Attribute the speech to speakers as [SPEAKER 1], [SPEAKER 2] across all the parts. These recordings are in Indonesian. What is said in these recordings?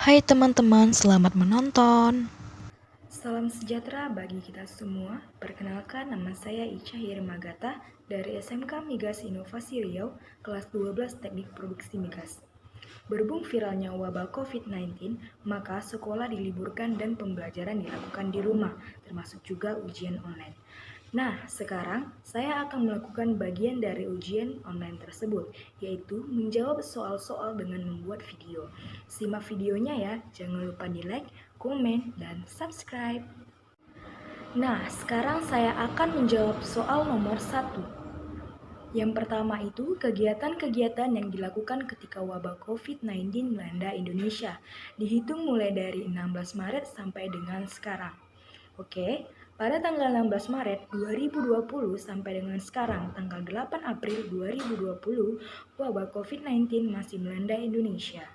[SPEAKER 1] Hai teman-teman, selamat menonton.
[SPEAKER 2] Salam sejahtera bagi kita semua. Perkenalkan, nama saya Ica Hirmagata dari SMK Migas Inovasi Riau, kelas 12 Teknik Produksi Migas. Berhubung viralnya wabah COVID-19, maka sekolah diliburkan dan pembelajaran dilakukan di rumah, termasuk juga ujian online. Nah, sekarang saya akan melakukan bagian dari ujian online tersebut, yaitu menjawab soal-soal dengan membuat video. Simak videonya ya, jangan lupa di like, komen, dan subscribe. Nah, sekarang saya akan menjawab soal nomor 1. Yang pertama itu kegiatan-kegiatan yang dilakukan ketika wabah COVID-19 melanda Indonesia, dihitung mulai dari 16 Maret sampai dengan sekarang. Oke, pada tanggal 16 Maret 2020 sampai dengan sekarang tanggal 8 April 2020, wabah COVID-19 masih melanda Indonesia,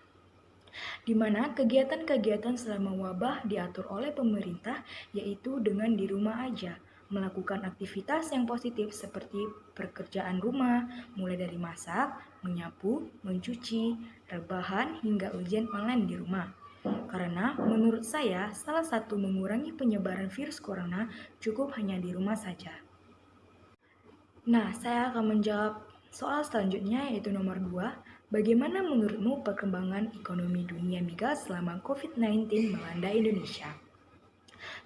[SPEAKER 2] di mana kegiatan-kegiatan selama wabah diatur oleh pemerintah, yaitu dengan di rumah aja, melakukan aktivitas yang positif seperti pekerjaan rumah, mulai dari masak, menyapu, mencuci, rebahan, hingga ujian online di rumah. Karena menurut saya, salah satu mengurangi penyebaran virus corona cukup hanya di rumah saja. Nah, saya akan menjawab soal selanjutnya, yaitu nomor 2. Bagaimana menurutmu perkembangan ekonomi dunia migas selama COVID-19 melanda Indonesia?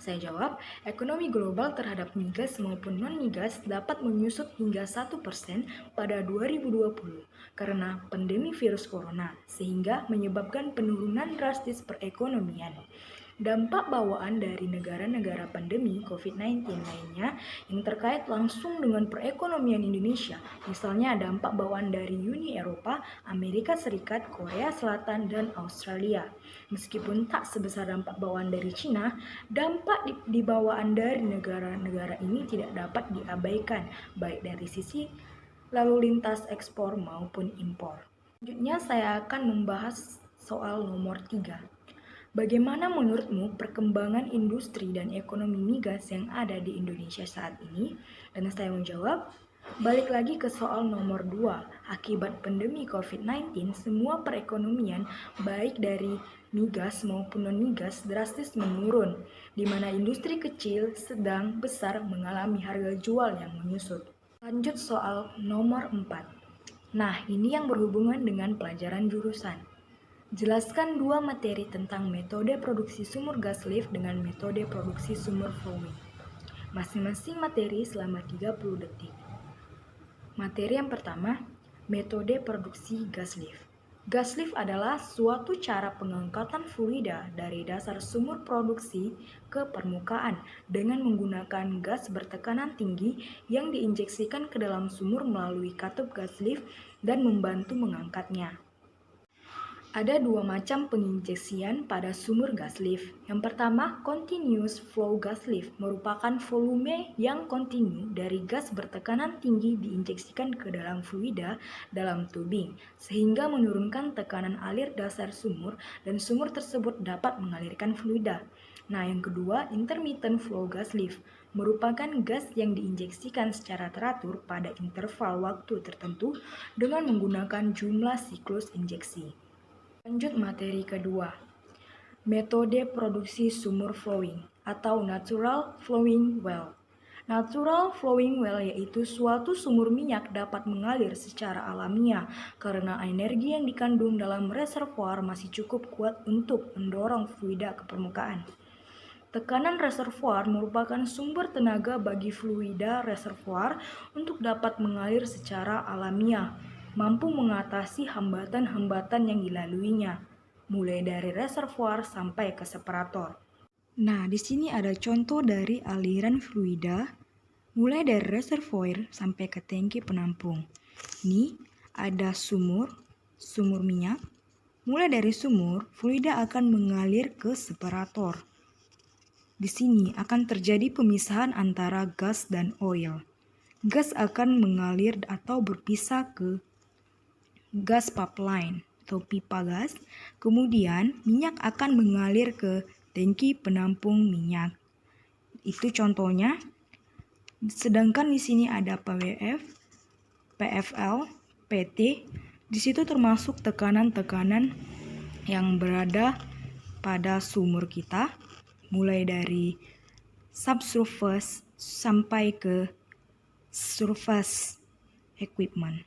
[SPEAKER 2] Saya jawab, ekonomi global terhadap migas maupun non-migas dapat menyusut hingga 1% pada 2020 karena pandemi virus corona, sehingga menyebabkan penurunan drastis perekonomian. Dampak bawaan dari negara-negara pandemi COVID-19 lainnya yang terkait langsung dengan perekonomian Indonesia, misalnya dampak bawaan dari Uni Eropa, Amerika Serikat, Korea Selatan, dan Australia. Meskipun tak sebesar dampak bawaan dari Cina, dampak di bawaan dari negara-negara ini tidak dapat diabaikan, baik dari sisi lalu lintas ekspor maupun impor. Selanjutnya saya akan membahas soal nomor 3. Bagaimana menurutmu perkembangan industri dan ekonomi migas yang ada di Indonesia saat ini? Dan saya menjawab, balik lagi ke soal nomor 2. Akibat pandemi COVID-19, semua perekonomian baik dari migas maupun non-migas drastis menurun, di mana industri kecil, sedang, besar mengalami harga jual yang menyusut. Lanjut soal nomor 4. Nah, ini yang berhubungan dengan pelajaran jurusan. Jelaskan 2 materi tentang metode produksi sumur gas lift dengan metode produksi sumur flowing. Masing-masing materi selama 30 detik. Materi yang pertama, metode produksi gas lift. Gas lift adalah suatu cara pengangkatan fluida dari dasar sumur produksi ke permukaan dengan menggunakan gas bertekanan tinggi yang diinjeksikan ke dalam sumur melalui katup gas lift dan membantu mengangkatnya. Ada 2 macam penginjeksian pada sumur gas lift. Yang pertama, continuous flow gas lift merupakan volume yang kontinu dari gas bertekanan tinggi diinjeksikan ke dalam fluida dalam tubing, sehingga menurunkan tekanan alir dasar sumur dan sumur tersebut dapat mengalirkan fluida. Nah, yang kedua, intermittent flow gas lift merupakan gas yang diinjeksikan secara teratur pada interval waktu tertentu dengan menggunakan jumlah siklus injeksi. Lanjut materi kedua, metode produksi sumur flowing atau natural flowing well. Natural flowing well yaitu suatu sumur minyak dapat mengalir secara alamiah karena energi yang dikandung dalam reservoir masih cukup kuat untuk mendorong fluida ke permukaan. Tekanan reservoir merupakan sumber tenaga bagi fluida reservoir untuk dapat mengalir secara alamiah, mampu mengatasi hambatan-hambatan yang dilaluinya, mulai dari reservoir sampai ke separator. Nah, di sini ada contoh dari aliran fluida, mulai dari reservoir sampai ke tangki penampung. Ini ada sumur minyak. Mulai dari sumur, fluida akan mengalir ke separator. Di sini akan terjadi pemisahan antara gas dan oil. Gas akan mengalir atau berpisah ke gas pipeline atau pipa gas. Kemudian minyak akan mengalir ke tangki penampung minyak. Itu contohnya. Sedangkan di sini ada PWF, PFL, PT. Di situ termasuk tekanan-tekanan yang berada pada sumur kita, mulai dari subsurface sampai ke surface equipment.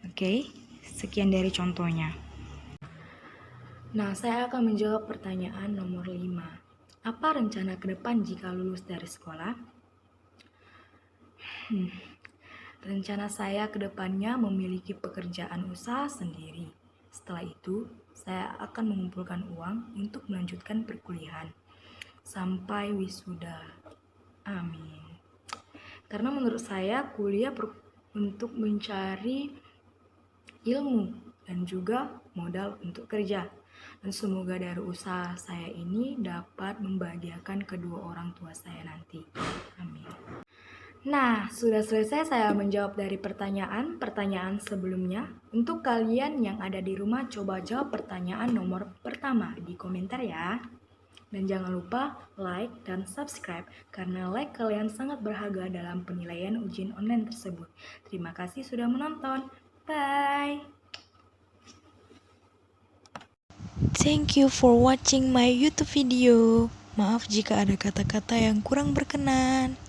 [SPEAKER 2] Oke, sekian dari contohnya. Nah, saya akan menjawab pertanyaan nomor 5. Apa rencana ke depan jika lulus dari sekolah? Rencana saya ke depannya memiliki pekerjaan usaha sendiri. Setelah itu, saya akan mengumpulkan uang untuk melanjutkan perkuliahan sampai wisuda. Amin. Karena menurut saya kuliah untuk mencari ilmu dan juga modal untuk kerja. Dan semoga dari usaha saya ini dapat membahagiakan kedua orang tua saya nanti. Amin. Nah, sudah selesai saya menjawab dari pertanyaan sebelumnya. Untuk kalian yang ada di rumah, coba jawab pertanyaan nomor pertama di komentar ya. Dan jangan lupa like dan subscribe, karena like kalian sangat berharga dalam penilaian ujian online tersebut. Terima kasih sudah menonton. Bye!
[SPEAKER 1] Thank you for watching my YouTube video. Maaf jika ada kata-kata yang kurang berkenan.